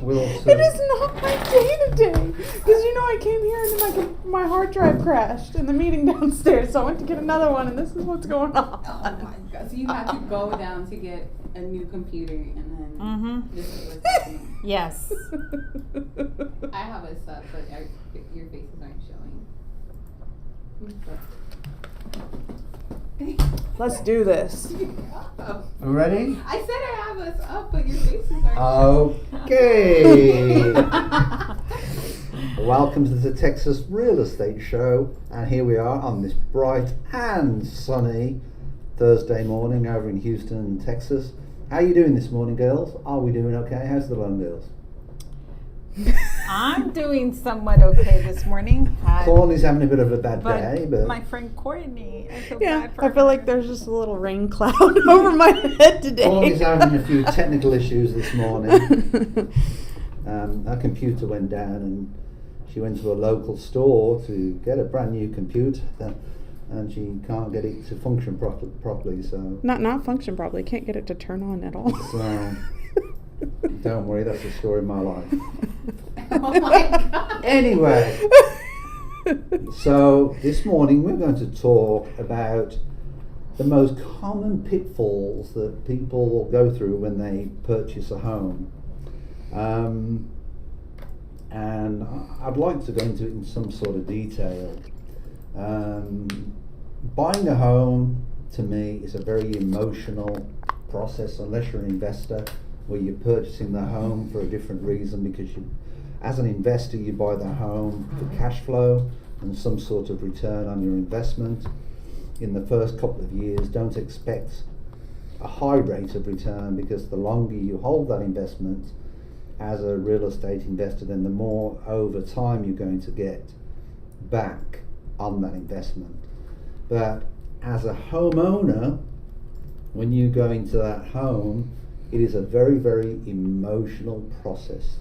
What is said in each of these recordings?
we'll It is not my day-to-day. Because I came here and my hard drive crashed in the meeting downstairs, so I went to get another one, and this is what's going on. Oh my God! So you have to go down to get a new computer, and then this is what's happening. Yes. I have it set, but your faces aren't showing. Let's do this. ready? I said I have us up, but your faces aren't Okay. Welcome to the Texas Real Estate Show, and here we are on this bright and sunny Thursday morning over in Houston, Texas. How are you doing this morning, girls? Are we doing okay? How's the lone girls? I'm doing somewhat okay this morning. Corney's having a bit of a bad day, but my friend Courtney, I feel Yeah, bad for I feel like there's just a little rain cloud over my head today. Corney's having a few technical issues this morning. Her computer went down, and she went to a local store to get a brand new computer, and she can't get it to function properly. So Not function properly. Can't get it to turn on at all. So don't worry, that's the story of my life. Oh my God. Anyway, so this morning we're going to talk about the most common pitfalls that people go through when they purchase a home. And I'd like to go into it in some sort of detail. Buying a home, to me, is a very emotional process, unless you're an investor, where you're purchasing the home for a different reason, because as an investor, you buy the home for cash flow and some sort of return on your investment. In the first couple of years, don't expect a high rate of return, because the longer you hold that investment as a real estate investor, then the more over time you're going to get back on that investment. But as a homeowner, when you go into that home, it is a very, very emotional process.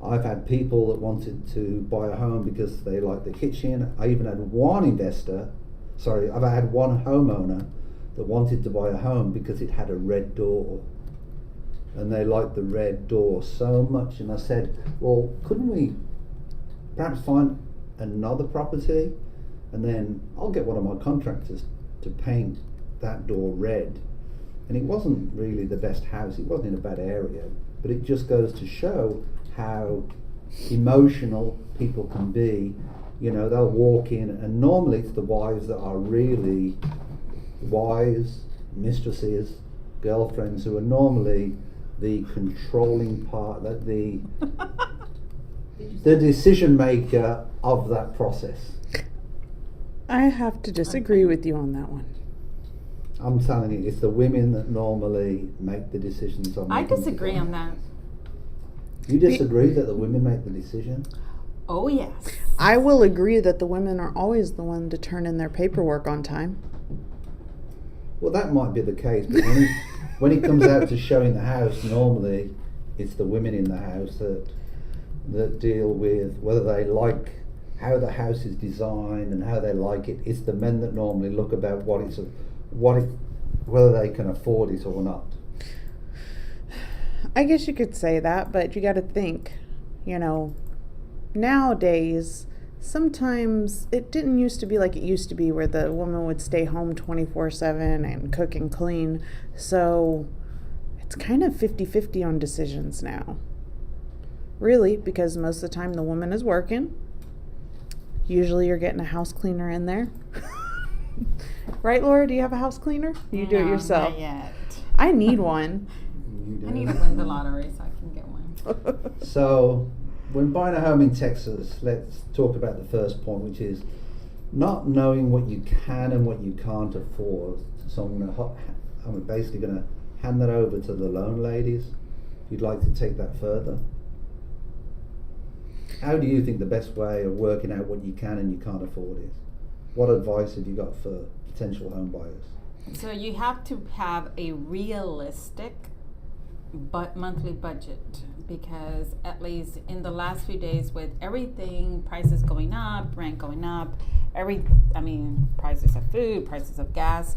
I've had people that wanted to buy a home because they like the kitchen. I even had one I've had one homeowner that wanted to buy a home because it had a red door. And they liked the red door so much. And I said, well, couldn't we perhaps find another property? And then I'll get one of my contractors to paint that door red. And it wasn't really the best house, it wasn't in a bad area, but it just goes to show how emotional people can be. They'll walk in, and normally it's the wives that are really wives, mistresses, girlfriends, who are normally the controlling part, that the decision maker of that process. I have to disagree with you on that one. I'm telling you, it's the women that normally make the decisions on. I disagree on that. You disagree that the women make the decision? Oh yes. I will agree that the women are always the one to turn in their paperwork on time. Well, that might be the case, but when it comes out to showing the house, normally it's the women in the house that deal with whether they like how the house is designed and how they like it. It's the men that normally look about whether they can afford it or not. I guess you could say that, but you got to think, nowadays, sometimes it didn't used to be like it used to be, where the woman would stay home 24/7 and cook and clean. So it's kind of 50-50 on decisions now. Really, because most of the time the woman is working. Usually you're getting a house cleaner in there. Right, Laura? Do you have a house cleaner? You do it yourself. Not yet. I need one. I need to win the lottery so I can get one. So, when buying a home in Texas, let's talk about the first point, which is not knowing what you can and what you can't afford. So I'm basically going to hand that over to the loan ladies. If you'd like to take that further. How do you think the best way of working out what you can and you can't afford is? What advice have you got for potential home buyers? So you have to have a realistic monthly budget, because at least in the last few days, with everything, prices going up, rent going up, prices of food, prices of gas.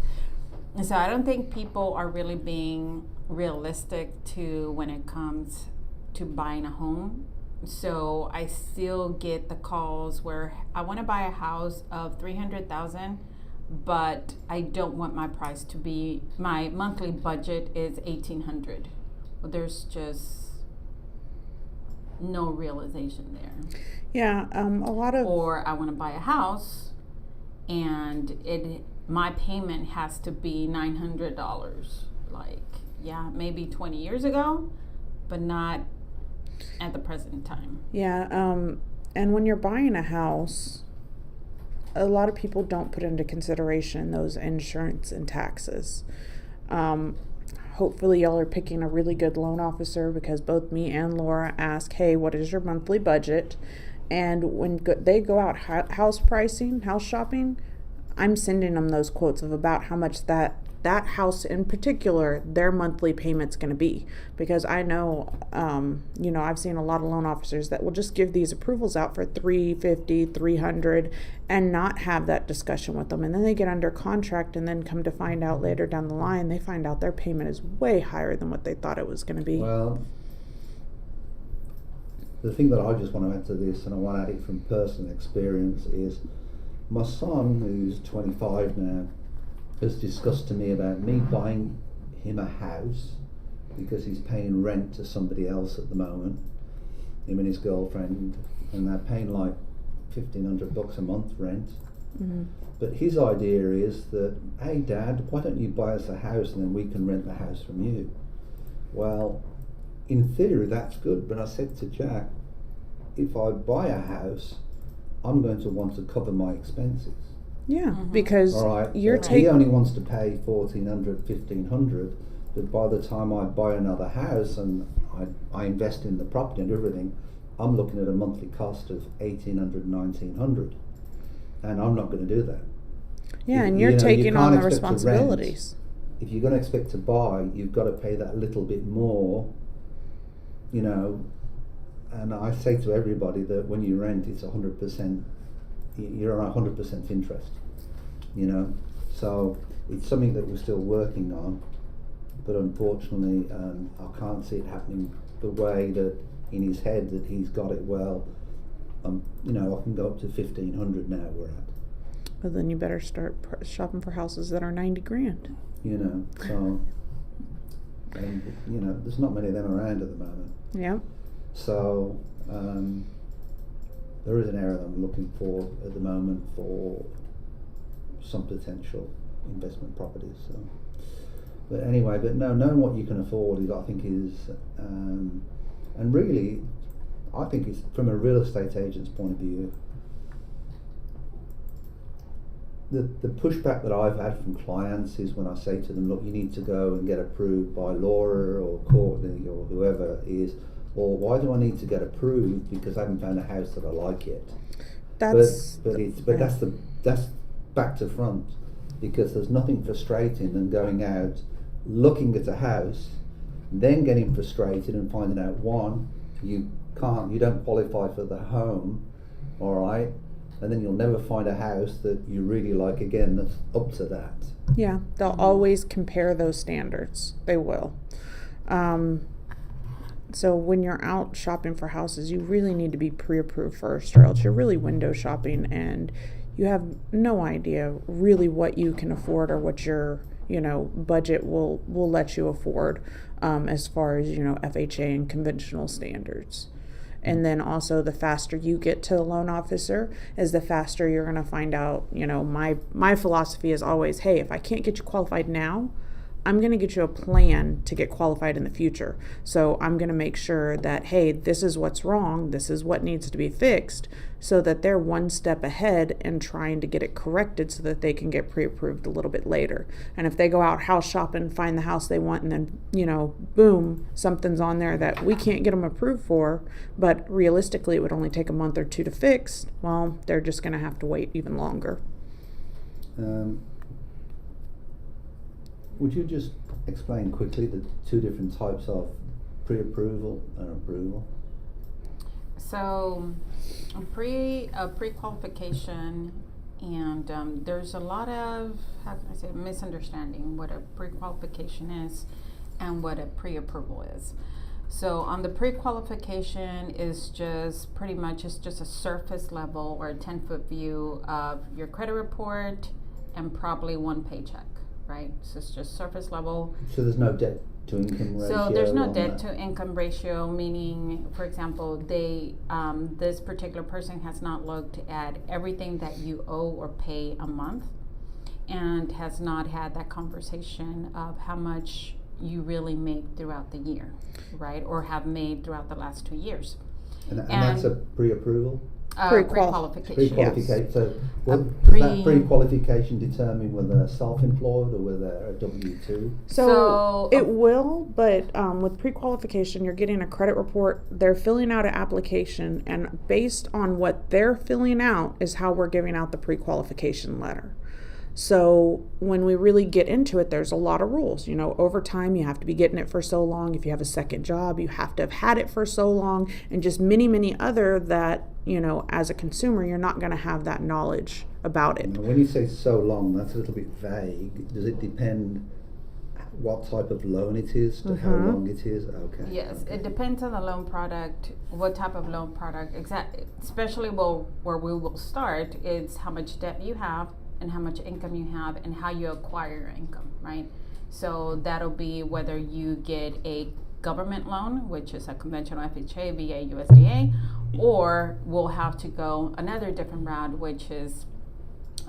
And so I don't think people are really being realistic to when it comes to buying a home. So I still get the calls where I want to buy a house of $300,000, but I don't want my price to be, my monthly budget is $1,800. Well, there's just no realization there. Yeah, a lot of. Or I want to buy a house, and my payment has to be $900. Like, yeah, maybe 20 years ago, but not at the present time. Yeah, and when you're buying a house, a lot of people don't put into consideration those insurance and taxes. Hopefully y'all are picking a really good loan officer, because both me and Laura ask, hey, what is your monthly budget? And when they go out house shopping, I'm sending them those quotes of about how much that house in particular, their monthly payment's going to be. Because I know, I've seen a lot of loan officers that will just give these approvals out for $350, $300, and not have that discussion with them. And then they get under contract, and then come to find out later down the line, they find out their payment is way higher than what they thought it was going to be. Well, the thing that I just want to add to this, and I want to add it from personal experience, is my son, who's 25 now, has discussed to me about me buying him a house because he's paying rent to somebody else at the moment, him and his girlfriend, and they're paying like $1,500 a month rent. Mm-hmm. But his idea is that, hey Dad, why don't you buy us a house and then we can rent the house from you? Well, in theory that's good, but I said to Jack, if I buy a house, I'm going to want to cover my expenses. Yeah, because all right, you're he only wants to pay $1,400, $1,500, but by the time I buy another house and I invest in the property and everything, I'm looking at a monthly cost of $1,800, $1,900, and I'm not going to do that. Yeah, and you're taking on the responsibilities. If you're going to expect to buy, you've got to pay that little bit more, and I say to everybody that when you rent, it's 100%, you're on 100% interest, so it's something that we're still working on, but unfortunately I can't see it happening the way that in his head that he's got it. Well, I can go up to 1,500 now we're at. Well, then you better start shopping for houses that are $90,000. So and there's not many of them around at the moment. Yeah. So there is an area that I'm looking for at the moment for some potential investment properties. So, but anyway, knowing what you can afford is, I think, and really, I think it's from a real estate agent's point of view. The pushback that I've had from clients is when I say to them, look, you need to go and get approved by Laura or Courtney or whoever is, or why do I need to get approved because I haven't found a house that I like yet? That's back to front, because there's nothing frustrating than going out, looking at a house, then getting frustrated and finding out, one, you don't qualify for the home, all right, and then you'll never find a house that you really like again that's up to that. Yeah, they'll always compare those standards. They will. So when you're out shopping for houses, you really need to be pre-approved first, or else you're really window shopping and you have no idea really what you can afford or what your budget will let you afford, as far as FHA and conventional standards. And then also, the faster you get to the loan officer is the faster you're going to find out. My philosophy is always, hey, if I can't get you qualified now, I'm going to get you a plan to get qualified in the future. So I'm going to make sure that, hey, this is what's wrong, this is what needs to be fixed, so that they're one step ahead and trying to get it corrected so that they can get pre-approved a little bit later. And if they go out house shopping, find the house they want, and then, boom, something's on there that we can't get them approved for, but realistically it would only take a month or two to fix, well, they're just going to have to wait even longer. Would you just explain quickly the two different types of pre-approval and approval? So, a pre-qualification, and there's a lot of, misunderstanding what a pre-qualification is and what a pre-approval is. So on the pre-qualification is just pretty much, it's just a surface level or a 10-foot view of your credit report and probably one paycheck, right? So it's just surface level. So there's no debt to income ratio? So there's no on debt that? to income ratio, meaning, for example, this particular person has not looked at everything that you owe or pay a month and has not had that conversation of how much you really make throughout the year, right? Or have made throughout the last 2 years. And that's a pre-approval? Pre-qualification. Pre-qualification. Yes. So does that pre-qualification determine whether they're self-employed or whether they're a W-2? So it will, but with pre-qualification, you're getting a credit report. They're filling out an application, and based on what they're filling out is how we're giving out the pre-qualification letter. So when we really get into it, there's a lot of rules. You know, over time, you have to be getting it for so long. If you have a second job, you have to have had it for so long, and just many, many other that, you know, as a consumer, you're not going to have that knowledge about it. Now, when you say so long, that's a little bit vague. Does it depend what type of loan it is to how long it is? Okay. Yes, okay. it depends on the loan product, what type of loan product, especially where we will start is how much debt you have and how much income you have and how you acquire your income, right? So that'll be whether you get a government loan, which is a conventional FHA, VA, USDA, or we'll have to go another different route, which is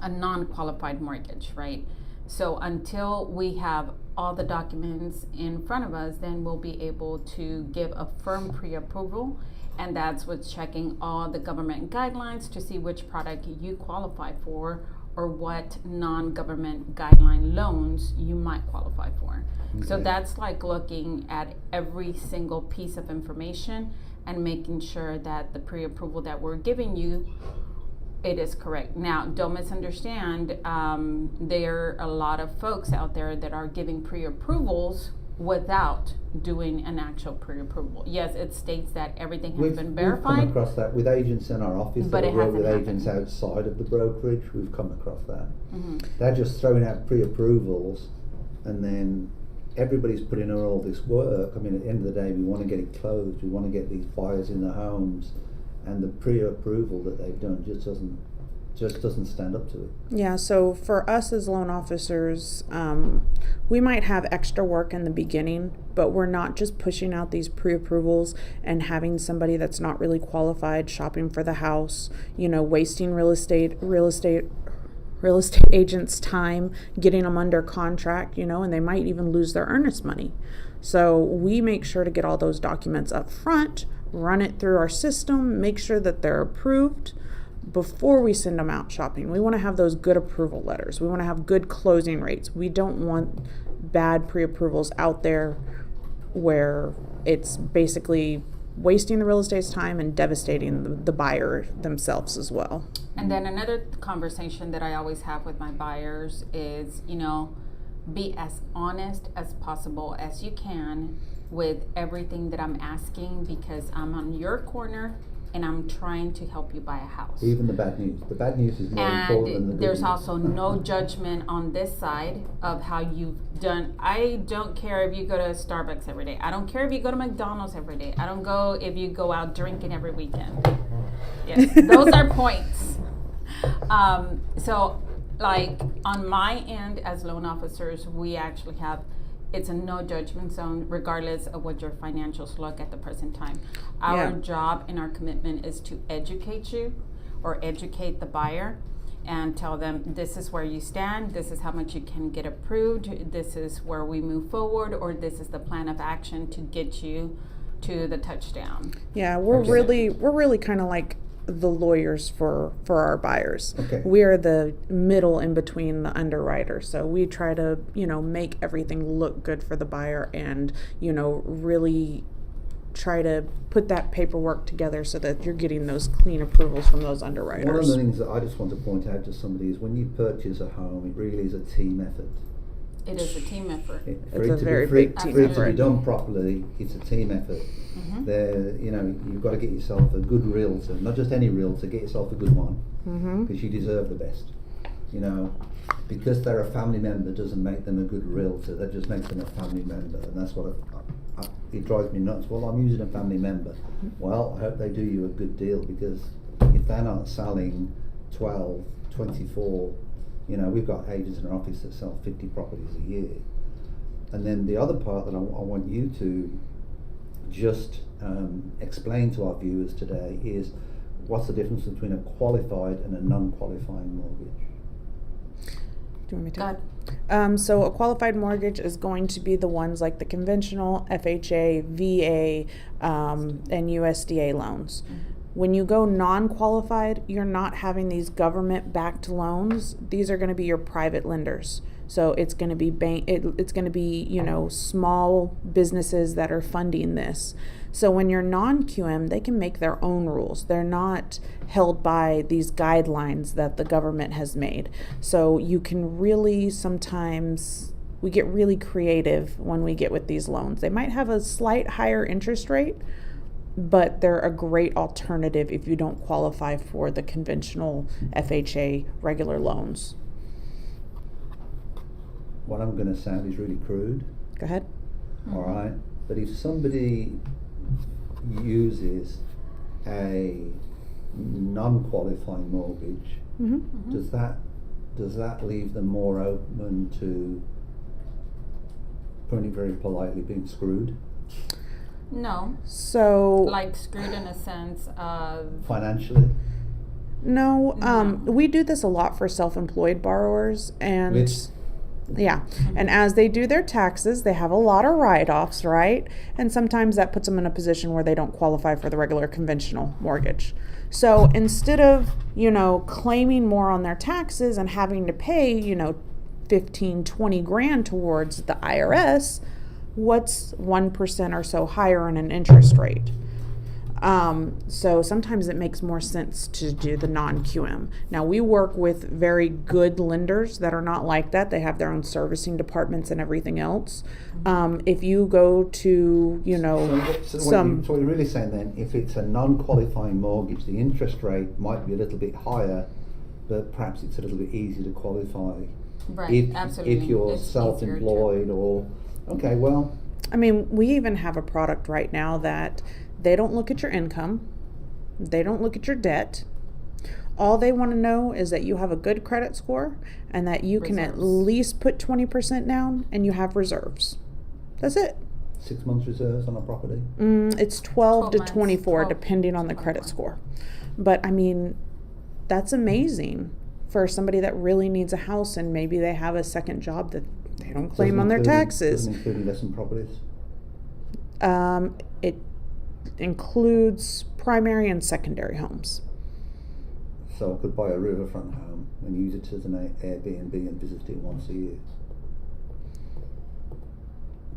a non-qualified mortgage, right? So until we have all the documents in front of us, then we'll be able to give a firm pre-approval, and that's with checking all the government guidelines to see which product you qualify for or what non-government guideline loans you might qualify for. Okay. So that's like looking at every single piece of information and making sure that the pre-approval that we're giving you, it is correct. Now, don't misunderstand, there are a lot of folks out there that are giving pre-approvals without doing an actual pre-approval. Yes, it states that everything has been verified. We've come across that with agents in our office, but that work with happened. agents outside of the brokerage. We've come across that. They're just throwing out pre-approvals, and then everybody's putting in all this work. I mean, at the end of the day, we want to get it closed. We want to get these buyers in the homes, and the pre-approval that they've done just doesn't stand up to it. Yeah, so for us as loan officers, we might have extra work in the beginning, but we're not just pushing out these pre-approvals and having somebody that's not really qualified shopping for the house, you know, wasting real estate agents' time, getting them under contract, you know, and they might even lose their earnest money. So we make sure to get all those documents up front, run it through our system, make sure that they're approved before we send them out shopping. We want to have those good approval letters. We want to have good closing rates. We don't want bad pre-approvals out there where it's basically wasting the real estate's time and devastating the buyer themselves as well. And then another conversation that I always have with my buyers is, you know, be as honest as possible as you can with everything that I'm asking, because I'm on your corner and I'm trying to help you buy a house. Even the bad news. The bad news is more important than the good there's news. also no judgment on this side of how you've done. I don't care if you go to Starbucks every day. I don't care if you go to McDonald's every day. I don't go if you go out drinking every weekend. Yes, those are points. So like on my end as loan officers, we actually have, it's a no judgment zone regardless of what your financials look at the present time. Our job and our commitment is to educate you or educate the buyer and tell them this is where you stand, this is how much you can get approved, this is where we move forward, or this is the plan of action to get you to the touchdown. Yeah, we're really kind of like the lawyers for our buyers. Okay. We are the middle in between the underwriter. So we try to, you know, make everything look good for the buyer and, you know, really try to put that paperwork together so that you're getting those clean approvals from those underwriters. One of the things that I just want to point out to somebody is when you purchase a home, it really is a team effort. It is a team effort. It's a very big team For it to effort. be done properly, it's a team effort. There, you know, you've got to get yourself a good realtor, not just any realtor. Get yourself a good one, because you deserve the best. You know, because they're a family member doesn't make them a good realtor. That just makes them a family member, and that's what it drives me nuts. Well, I'm using a family member. Well, I hope they do you a good deal, because if they're not selling 12, 24, we've got agents in our office that sell 50 properties a year. And then the other part that I want you to just explain to our viewers today is, what's the difference between a qualified and a non-qualifying mortgage? Do you want me to? So a qualified mortgage is going to be the ones like the conventional, FHA, VA, and USDA loans. When you go non-qualified, you're not having these government-backed loans. These are going to be your private lenders. So it's going to be it's going to be, small businesses that are funding this. So when you're non-QM, they can make their own rules. They're not held by these guidelines that the government has made. So you can really we get really creative when we get with these loans. They might have a slight higher interest rate, but they're a great alternative if you don't qualify for the conventional FHA regular loans. What I'm going to sound is really crude. Go ahead. All right. But if somebody uses a non-qualifying mortgage, does that leave them more open to, putting it very politely, being screwed? No. So Like screwed in a sense of financially? No. We do this a lot for self-employed borrowers, and yeah. And as they do their taxes, they have a lot of write-offs, right? And sometimes that puts them in a position where they don't qualify for the regular conventional mortgage. So instead of, claiming more on their taxes and having to pay, 15, 20 grand towards the IRS, what's 1% or so higher in an interest rate? So sometimes it makes more sense to do the non-QM. Now, we work with very good lenders that are not like that. They have their own servicing departments and everything else. If you go to, So what you're really saying then, if it's a non-qualifying mortgage, the interest rate might be a little bit higher, but perhaps it's a little bit easier to qualify. Right, absolutely. If you're self-employed or, okay, well. I mean, we even have a product right now that they don't look at your income. They don't look at your debt. All they want to know is that you have a good credit score and that you can at least put 20% down and you have reserves. That's it. 6 months reserves on a property? It's 12 to months, 24 depending on the credit score. But I mean, that's amazing for somebody that really needs a house and maybe they have a second job that they don't claim on their taxes. Doesn't include investment properties? It includes primary and secondary homes. So I could buy a riverfront home and use it as an Airbnb and visit it once a year.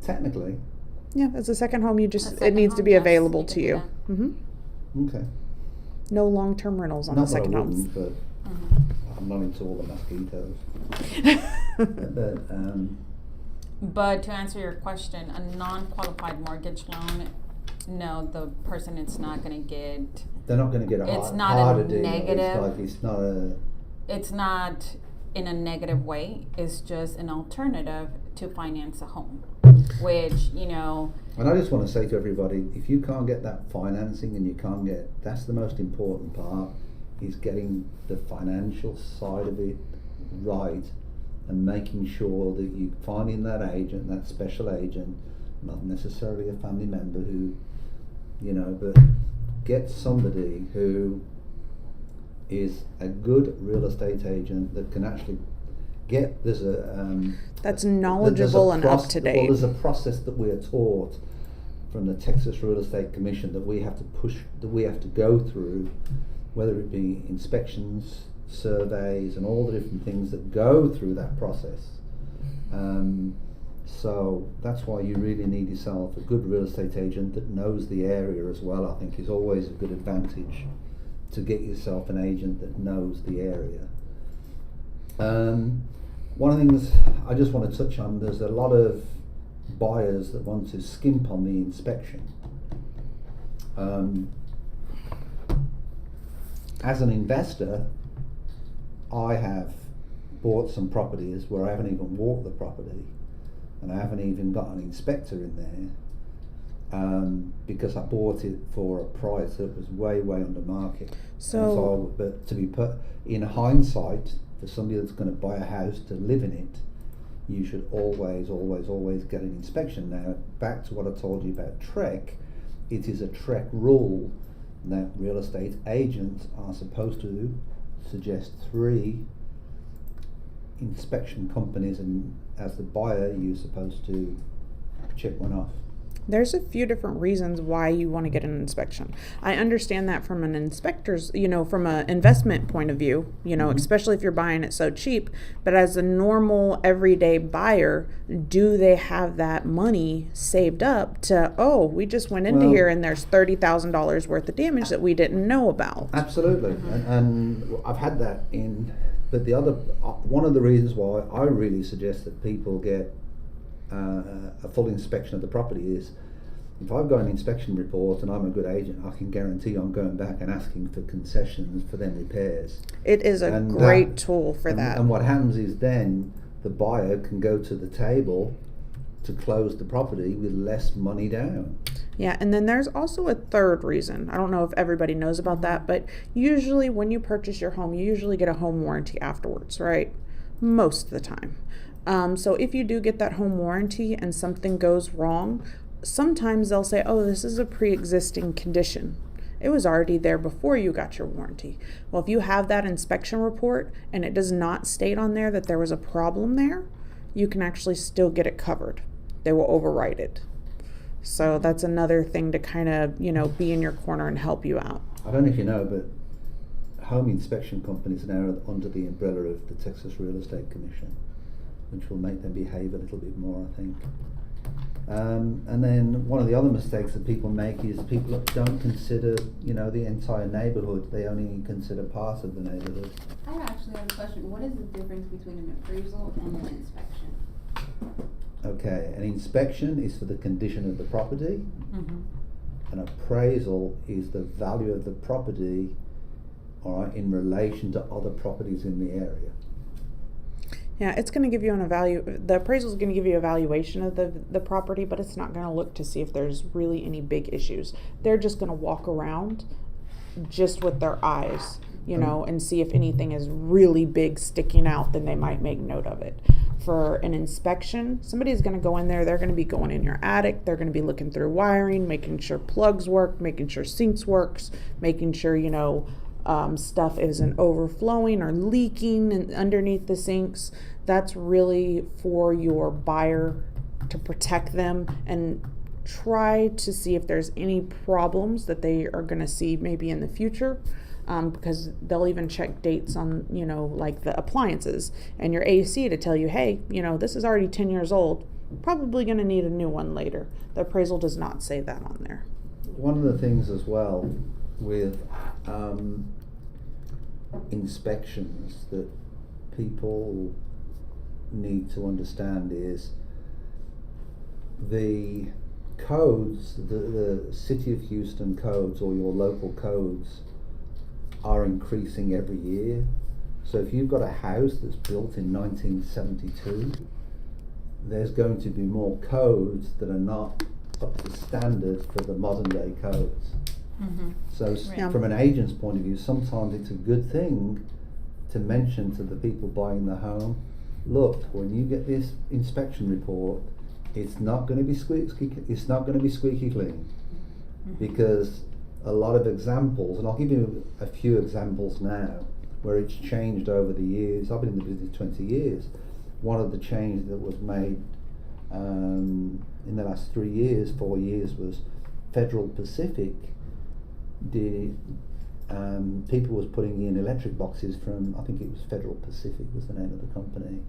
Technically. Yeah, as a second home, it needs to be available to you. Okay. No long-term rentals on the second homes. But I'm not into all the mosquitoes. But to answer your question, a non-qualified mortgage loan, no, the person it's not going to get. They're not going to get a It's not harder a deal. negative. It's not a. It's not in a negative way. It's just an alternative to finance a home, which And I just want to say to everybody, if you can't get that financing and you can't get, that's the most important part, is getting the financial side of it right and making sure that you finding that agent, that special agent, not necessarily a family member who, but get somebody who is a good real estate agent that can actually get, that's knowledgeable and up to date. Well, there's a process that we are taught from the Texas Real Estate Commission that we have to go through, whether it be inspections, surveys, and all the different things that go through that process. So that's why you really need yourself a good real estate agent that knows the area as well. I think is always a good advantage to get yourself an agent that knows the area. One of the things I just want to touch on, there's a lot of buyers that want to skimp on the inspection. As an investor, I have bought some properties where I haven't even walked the property and I haven't even got an inspector in there, because I bought it for a price that was way under market. But to be put in hindsight, for somebody that's going to buy a house to live in it, you should always get an inspection. Now, back to what I told you about TREC, it is a TREC rule that real estate agents are supposed to suggest 3 inspection companies, and as the buyer, you're supposed to check one off. There's a few different reasons why you want to get an inspection. I understand that from an inspector's, from an investment point of view, especially if you're buying it so cheap. But as a normal everyday buyer, do they have that money saved up to, we just went into here and there's $30,000 worth of damage that we didn't know about? Absolutely. And I've had that but the other, one of the reasons why I really suggest that people get a full inspection of the property is, if I've got an inspection report and I'm a good agent, I can guarantee I'm going back and asking for concessions for them repairs. It is a great tool for that. And what happens is then the buyer can go to the table to close the property with less money down. Yeah, and then there's also a third reason. I don't know if everybody knows about that, but usually when you purchase your home, you usually get a home warranty afterwards, right? Most of the time. So if you do get that home warranty and something goes wrong, sometimes they'll say, this is a pre-existing condition. It was already there before you got your warranty. Well, if you have that inspection report and it does not state on there that there was a problem there, you can actually still get it covered. They will override it. So that's another thing to kind of, be in your corner and help you out. I don't know if you know, but home inspection companies are now under the umbrella of the Texas Real Estate Commission, which will make them behave a little bit more, I think. And then one of the other mistakes that people make is people don't consider, the entire neighborhood. They only consider part of the neighborhood. I actually have a question. What is the difference between an appraisal and an inspection? Okay, an inspection is for the condition of the property. Mm-hmm. An appraisal is the value of the property, all right, in relation to other properties in the area. Yeah, it's going to give you the appraisal is going to give you a valuation of the property, but it's not going to look to see if there's really any big issues. They're just going to walk around just with their eyes, and see if anything is really big sticking out, then they might make note of it. For an inspection, somebody's going to go in there, they're going to be going in your attic, they're going to be looking through wiring, making sure plugs work, making sure sinks works, making sure, stuff isn't overflowing or leaking underneath the sinks. That's really for your buyer to protect them and try to see if there's any problems that they are going to see maybe in the future, because they'll even check dates on, like the appliances and your AC to tell you, hey, this is already 10 years old, probably going to need a new one later. The appraisal does not say that on there. One of the things as well with inspections that people need to understand is the codes, the City of Houston codes or your local codes are increasing every year. So if you've got a house that's built in 1972, there's going to be more codes that are not up to standard for the modern day codes. Mm-hmm. So from an agent's point of view, sometimes it's a good thing to mention to the people buying the home, look, when you get this inspection report, it's not going to be squeaky clean, because a lot of examples, and I'll give you a few examples now where it's changed over the years. I've been in the business 20 years. One of the changes that was made in the last 4 years was Federal Pacific did, people was putting in electric boxes from, I think it was Federal Pacific was the name of the company.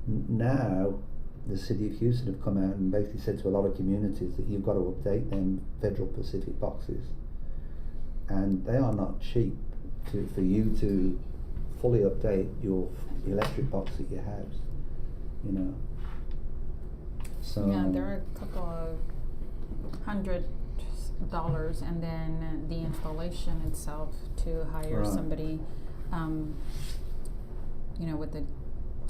Now the City of Houston have come out and basically said to a lot of communities that you've got to update them Federal Pacific boxes, and they are not cheap for you to fully update your electric box at your house, So yeah, there are a couple of $100, and then the installation itself to hire somebody, with a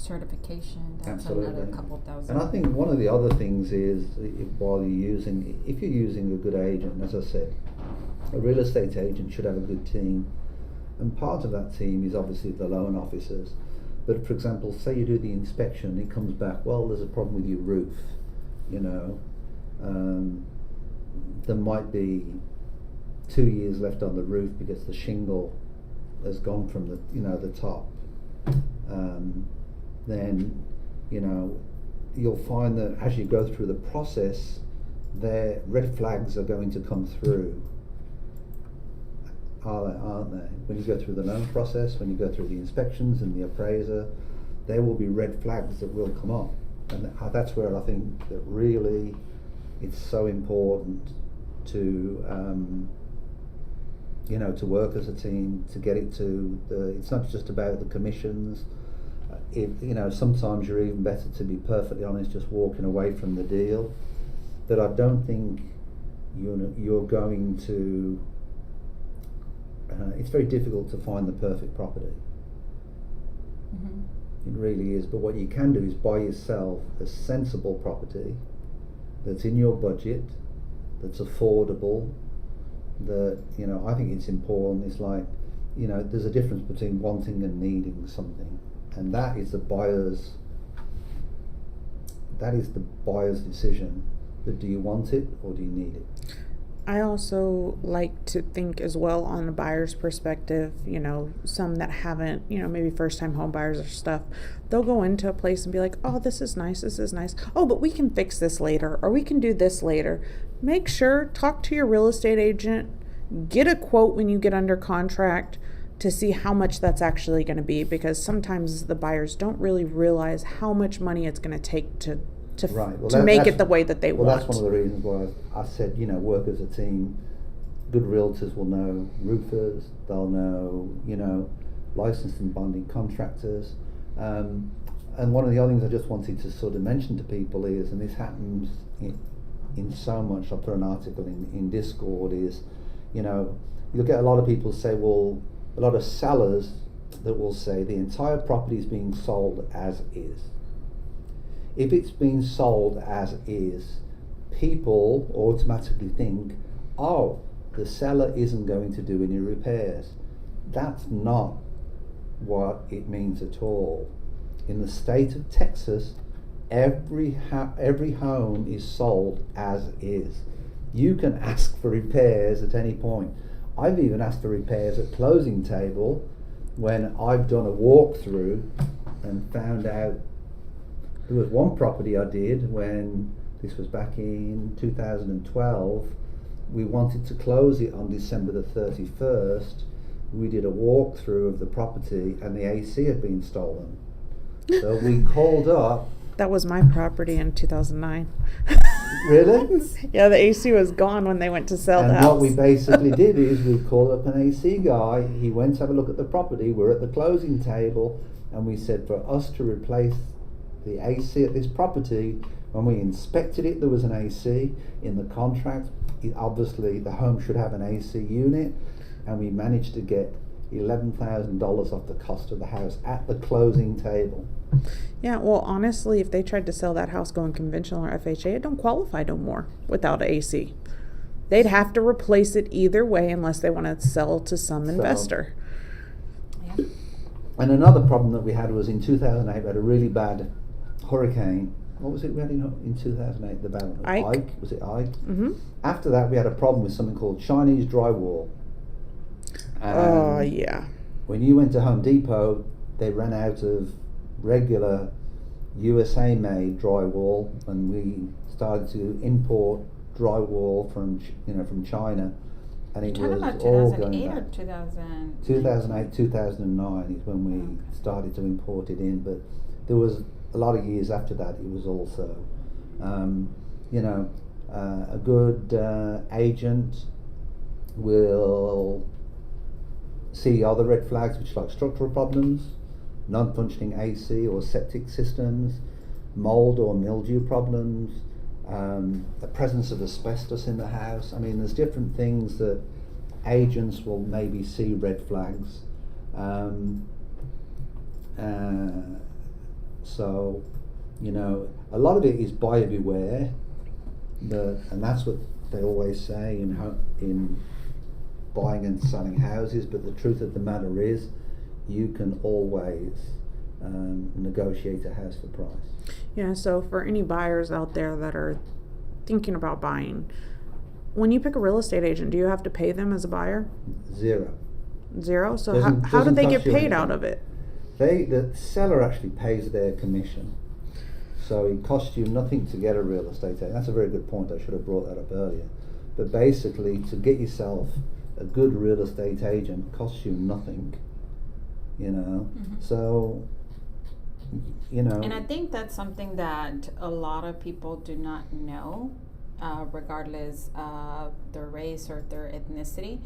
certification, that's Absolutely. another couple thousand. And I think one of the other things is, if you're using a good agent, as I said, a real estate agent should have a good team. And part of that team is obviously the loan officers. But for example, say you do the inspection, it comes back, well, there's a problem with your roof, you know. There might be 2 years left on the roof because the shingle has gone from the top. Then, you know, you'll find that as you go through the process, their red flags are going to come through. Aren't they? When you go through the loan process, when you go through the inspections and the appraiser, there will be red flags that will come up. And that's where I think that really it's so important to, to work as a team, to get it to it's not just about the commissions. Sometimes you're even better, to be perfectly honest, just walking away from the deal. But I don't think you're going to, it's very difficult to find the perfect property. Mm-hmm. It really is. But what you can do is buy yourself a sensible property that's in your budget, that's affordable, that, I think it's important. It's like, there's a difference between wanting and needing something. And that is the buyer's decision. But do you want it or do you need it? I also like to think as well on the buyer's perspective, some that haven't, maybe first time home buyers or stuff, they'll go into a place and be like, oh, this is nice. Oh, but we can fix this later, or we can do this later. Make sure, talk to your real estate agent, get a quote when you get under contract to see how much that's actually going to be, because sometimes the buyers don't really realize how much money it's going to take to make it the way that they want. Well, that's one of the reasons why I said, work as a team. Good realtors will know roofers, they'll know, licensed and bonding contractors. And one of the other things I just wanted to sort of mention to people is, and this happens in so much, I put an article in Discord, is, you'll get a lot of people say, well, a lot of sellers that will say the entire property is being sold as is. If it's been sold as is, people automatically think, oh, the seller isn't going to do any repairs. That's not what it means at all. In the state of Texas, every home is sold as is. You can ask for repairs at any point. I've even asked for repairs at closing table when I've done a walkthrough and found out. There was one property I did when, this was back in 2012, we wanted to close it on December the 31st. We did a walkthrough of the property and the AC had been stolen. So we called up. That was my property in 2009. Really? Yeah, the AC was gone when they went to sell the house. And what we basically did is we called up an AC guy. He went to have a look at the property. We're at the closing table and we said, for us to replace the AC at this property, when we inspected it, there was an AC in the contract. Obviously, the home should have an AC unit, and we managed to get $11,000 off the cost of the house at the closing table. Yeah, well, honestly, if they tried to sell that house going conventional or FHA, it don't qualify no more without AC. They'd have to replace it either way unless they want to sell to some investor. Yeah. And another problem that we had was in 2008, we had a really bad hurricane. What was it we had in 2008? The bad Ike. Was it Ike? Mm-hmm. After that, we had a problem with something called Chinese drywall. Oh, yeah. When you went to Home Depot, they ran out of regular USA-made drywall, and we started to import drywall from China, and it was all going back. 2008, 2009 is when we started to import it in, but there was a lot of years after that it was also, a good agent will see other red flags, which are like structural problems, non-functioning AC or septic systems, mold or mildew problems, the presence of asbestos in the house. I mean, there's different things that agents will maybe see red flags. So, a lot of it is buyer beware, and that's what they always say in buying and selling houses. But the truth of the matter is, you can always negotiate a house for price. Yeah, so for any buyers out there that are thinking about buying, when you pick a real estate agent, do you have to pay them as a buyer? Zero. So how do they get paid out of it? The seller actually pays their commission. So it costs you nothing to get a real estate agent. That's a very good point. I should have brought that up earlier. But basically, to get yourself a good real estate agent costs you nothing. So, And I think that's something that a lot of people do not know, regardless of their race or their ethnicity,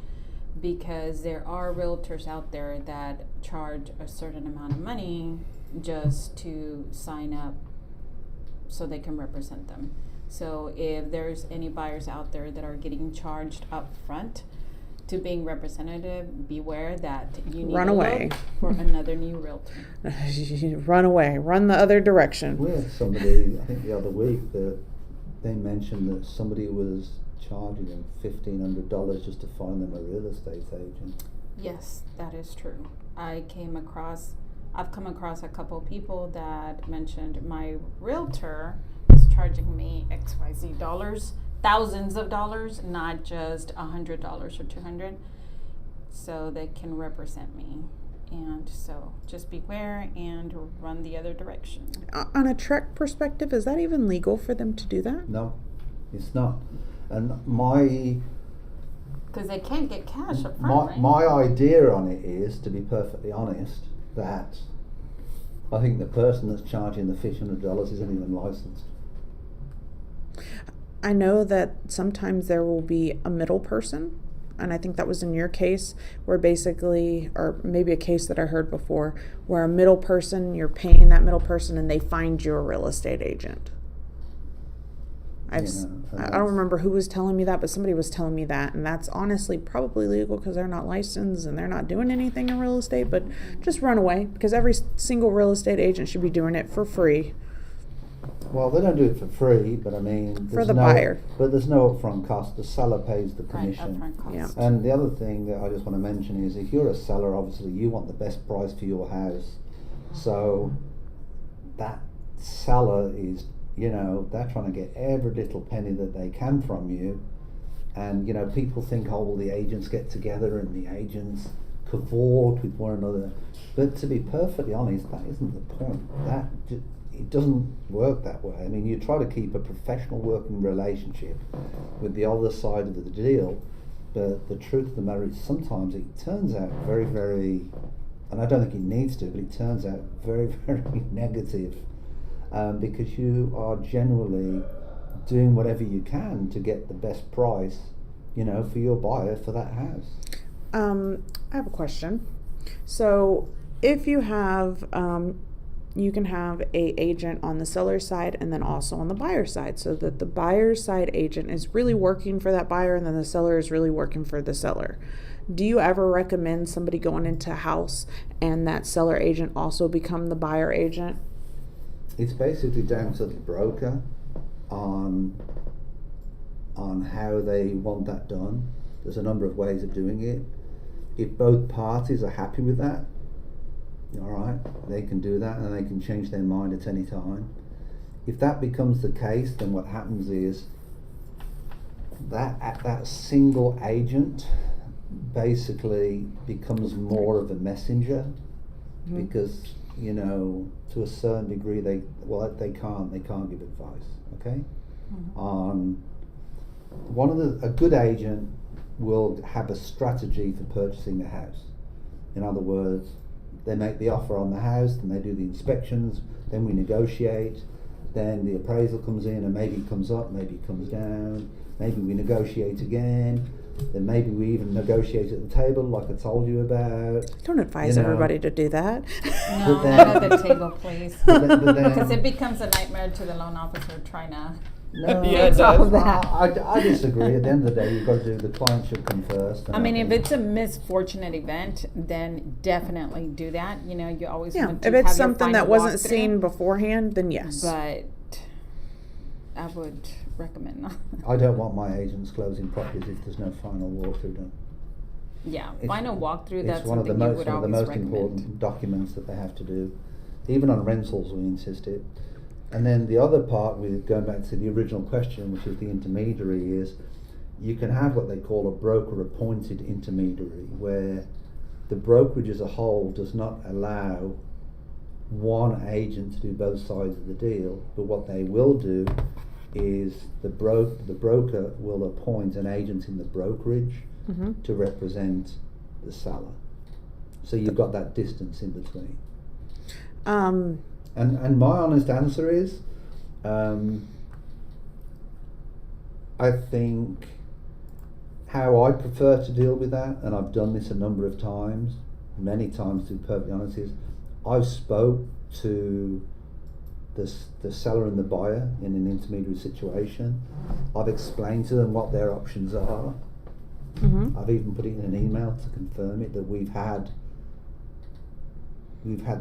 because there are realtors out there that charge a certain amount of money just to sign up so they can represent them. So if there's any buyers out there that are getting charged up front to being representative, beware that you need Run to away. look for another new realtor. Run away. Run the other direction. We had somebody, I think the other week, that they mentioned that somebody was charging them $1,500 just to find them a real estate agent. Yes, that is true. I've come across a couple people that mentioned my realtor is charging me XYZ dollars, thousands of dollars, not just $100 or $200, so they can represent me. And so just beware and run the other direction. On a TREC perspective, is that even legal for them to do that? No, it's not. And because they can't get cash up front, right? my idea on it is, to be perfectly honest, that I think the person that's charging the $1,500 isn't even licensed. I know that sometimes there will be a middle person, and I think that was in your case, where basically, or maybe a case that I heard before, where a middle person, you're paying that middle person and they find you a real estate agent. I don't remember who was telling me that, but somebody was telling me that, and that's honestly probably legal because they're not licensed and they're not doing anything in real estate. But just run away, because every single real estate agent should be doing it for free. Well, they don't do it for free, but I mean, For the buyer. But there's no upfront cost. The seller pays the Right, commission. upfront cost. Yeah. And the other thing that I just want to mention is, if you're a seller, obviously you want the best price for your house. So that seller is, they're trying to get every little penny that they can from you. And, people think, oh, well, the agents get together and the agents cavort with one another. But to be perfectly honest, that isn't the point. It doesn't work that way. I mean, you try to keep a professional working relationship with the other side of the deal, but the truth of the matter is sometimes it turns out very, very, and I don't think it needs to, but it turns out very, very negative, because you are generally doing whatever you can to get the best price, for your buyer for that house. I have a question. So if you have, you can have a agent on the seller side and then also on the buyer side, so that the buyer side agent is really working for that buyer and then the seller is really working for the seller. Do you ever recommend somebody going into a house and that seller agent also become the buyer agent? It's basically down to the broker on how they want that done. There's a number of ways of doing it. If both parties are happy with that, all right, they can do that and they can change their mind at any time. If that becomes the case, then what happens is that single agent basically becomes more of a messenger, because to a certain degree they can't give advice. Okay. A good agent will have a strategy for purchasing a house. In other words, they make the offer on the house, then they do the inspections, then we negotiate, then the appraisal comes in and maybe it comes up, maybe it comes down, maybe we negotiate again, then maybe we even negotiate at the table like I told you about. Don't advise everybody to do that. No, not at the table, please. Because it becomes a nightmare to the loan officer trying to No, Yeah, it it's does. all that. I disagree. At the end of the day, you've got to do, the client should come first. I mean, if it's a misfortunate event, then definitely do that. You know, you always Yeah, want to if it's have your something that final wasn't walkthrough, seen beforehand, then yes. But I would recommend not. I don't want my agents closing properties if there's no final walkthrough done. Yeah, It's- final walkthrough, It's that's one of the something you most would one of the always most recommend. important documents that they have to do. Even on rentals, we insist it. And then the other part, with going back to the original question, which is the intermediary, is you can have what they call a broker-appointed intermediary, where the brokerage as a whole does not allow one agent to do both sides of the deal, but what they will do is the broker will appoint an agent in the brokerage Mhm. to represent the seller. So you've got that distance in between. And my honest answer is, I think how I prefer to deal with that, and I've done this a number of times, many times to be perfectly honest, is I've spoke to the seller and the buyer in an intermediary situation. I've explained to them what their options are. Mhm. I've even put it in an email to confirm it, that we've had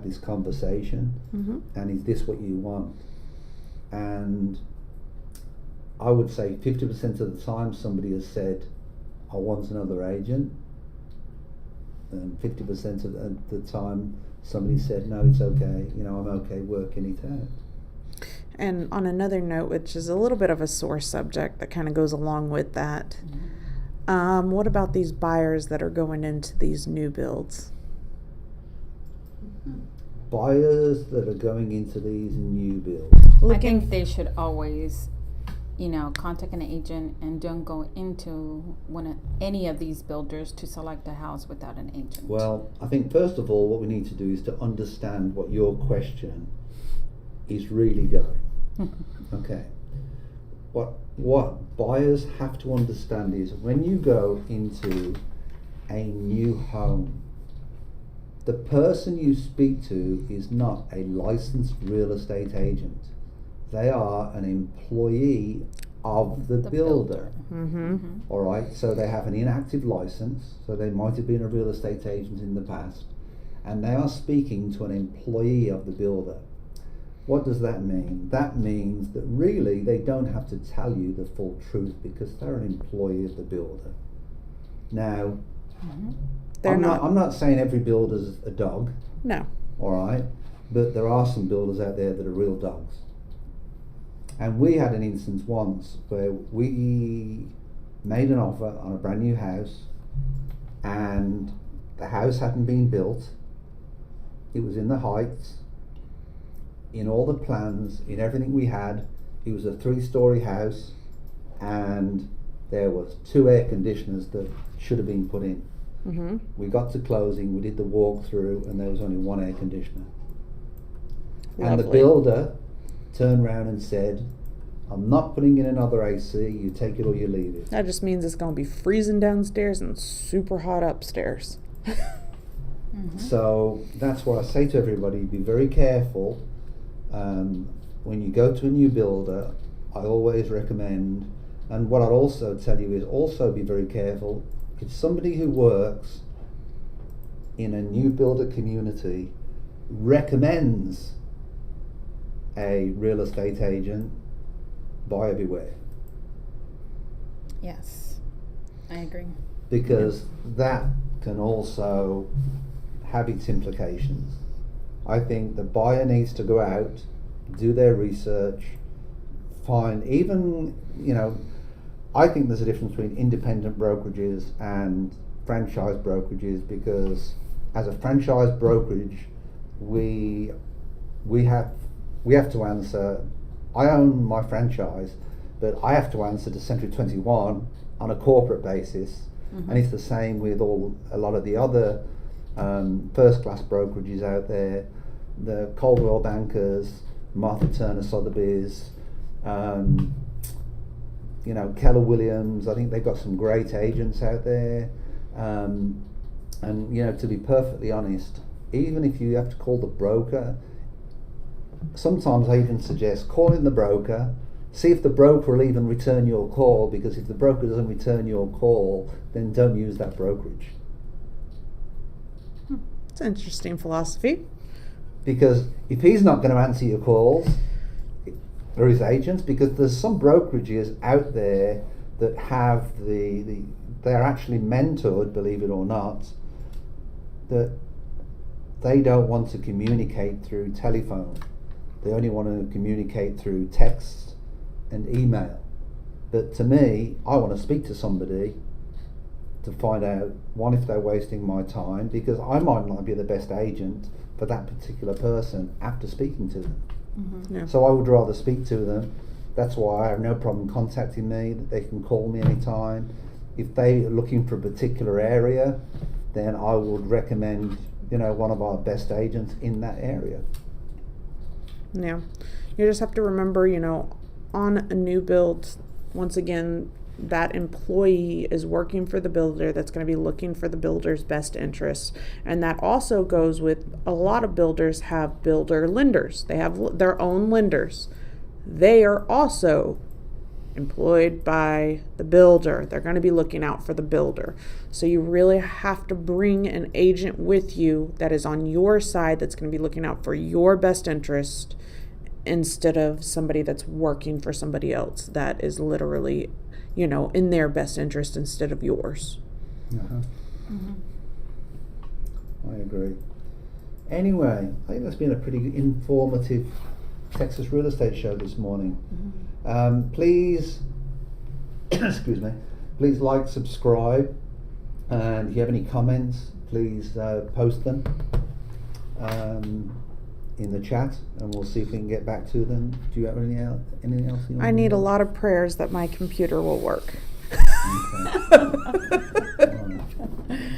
this conversation, Mhm. and is this what you want? And I would say 50% of the time somebody has said, I want another agent, and 50% of the time somebody said, no, it's okay, I'm okay working it out. And on another note, which is a little bit of a sore subject that kind of goes along with that, what about these buyers that are going into these new builds? Buyers that are going into these new builds. I think they should always, contact an agent and don't go into any of these builders to select a house without an agent. Well, I think first of all, what we need to do is to understand what your question is really going. Okay. What buyers have to understand is when you go into a new home, the person you speak to is not a licensed real estate agent. They are an employee of the builder. Mm-hmm. All right, so they have an inactive license, so they might have been a real estate agent in the past, and they are speaking to an employee of the builder. What does that mean? That means that really they don't have to tell you the full truth because they're an employee of the builder. Now, I'm not saying every builder's a dog. No. All right, but there are some builders out there that are real dogs. And we had an instance once where we made an offer on a brand new house, and the house hadn't been built. It was in the Heights. In all the plans, in everything we had, it was a 3-story house, and there was 2 air conditioners that should have been put in. Mm-hmm. We got to closing, we did the walkthrough, and there was only 1 air conditioner. And the Lovely. builder turned around and said, I'm not putting in another AC, you take it or you leave it. That just means it's going to be freezing downstairs and super hot upstairs. So that's what I say to everybody, be very careful. When you go to a new builder, I always recommend, and what I'd also tell you is also be very careful. If somebody who works in a new builder community recommends a real estate agent, buyer beware. Yes, I agree. Because that can also have its implications. I think the buyer needs to go out, do their research, find even, I think there's a difference between independent brokerages and franchise brokerages, because as a franchise brokerage, we have to answer. I own my franchise, but I have to answer to Century 21 on a corporate basis, and it's the same with a lot of the other first-class brokerages out there, the Coldwell Bankers, Martha Turner Sotheby's, Keller Williams. I think they've got some great agents out there, and to be perfectly honest, even if you have to call the broker, sometimes I even suggest calling the broker, see if the broker will even return your call, because if the broker doesn't return your call, then don't use that brokerage. It's an interesting philosophy. Because if he's not going to answer your calls, or his agents, because there's some brokerages out there that have they're actually mentored, believe it or not, that they don't want to communicate through telephone. They only want to communicate through text and email. But to me, I want to speak to somebody to find out, one, if they're wasting my time, because I might not be the best agent for that particular person after speaking to them. Mm-hmm. Yeah. So I would rather speak to them. That's why I have no problem contacting me. They can call me anytime. If they're looking for a particular area, then I would recommend, one of our best agents in that area. Yeah. You just have to remember, on a new build, once again, that employee is working for the builder that's going to be looking for the builder's best interests. And that also goes with a lot of builders have builder lenders. They have their own lenders. They are also employed by the builder. They're going to be looking out for the builder. So you really have to bring an agent with you that is on your side, that's going to be looking out for your best interest, instead of somebody that's working for somebody else that is literally, in their best interest instead of yours. Uh-huh. Mm-hmm. I agree. Anyway, I think that's been a pretty informative Texas real estate show this morning. Mm-hmm. Please, excuse me, please like, subscribe, and if you have any comments, please post them in the chat, and we'll see if we can get back to them. Do you have anything else you want I to need do? a lot of prayers that my computer will work.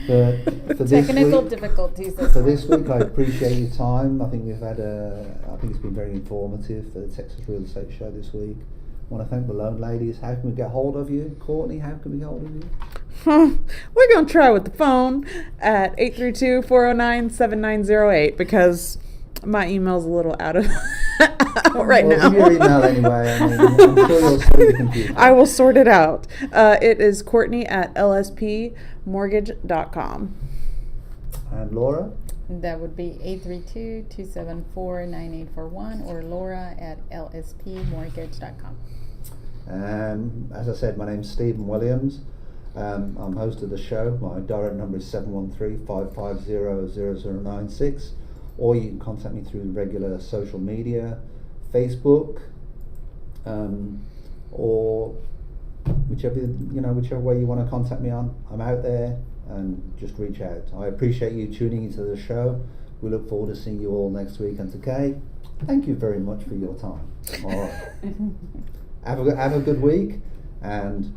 But for this Technical week, difficulties. For this week, I appreciate your time. I think I think it's been very informative for the Texas Real Estate Show this week. I want to thank the loan ladies. How can we get hold of you? Courtney, how can we get hold of you? We're going to try with the phone at 832-409-7908 because my email's a little out of right Well, now. give your email anyway. I mean, I'm sure you'll sort your computer. I will sort it out. It is Courtney at lspmortgage.com. And Laura? That would be 832-274-9841 or Laura at lspmortgage.com. As I said, my name's Stephen Williams. I'm host of the show. My direct number is 713-550-0096. Or you can contact me through regular social media, Facebook, or whichever way you want to contact me on. I'm out there, and just reach out. I appreciate you tuning into the show. We look forward to seeing you all next week. And to Kay, thank you very much for your time. All right. Have a good week, and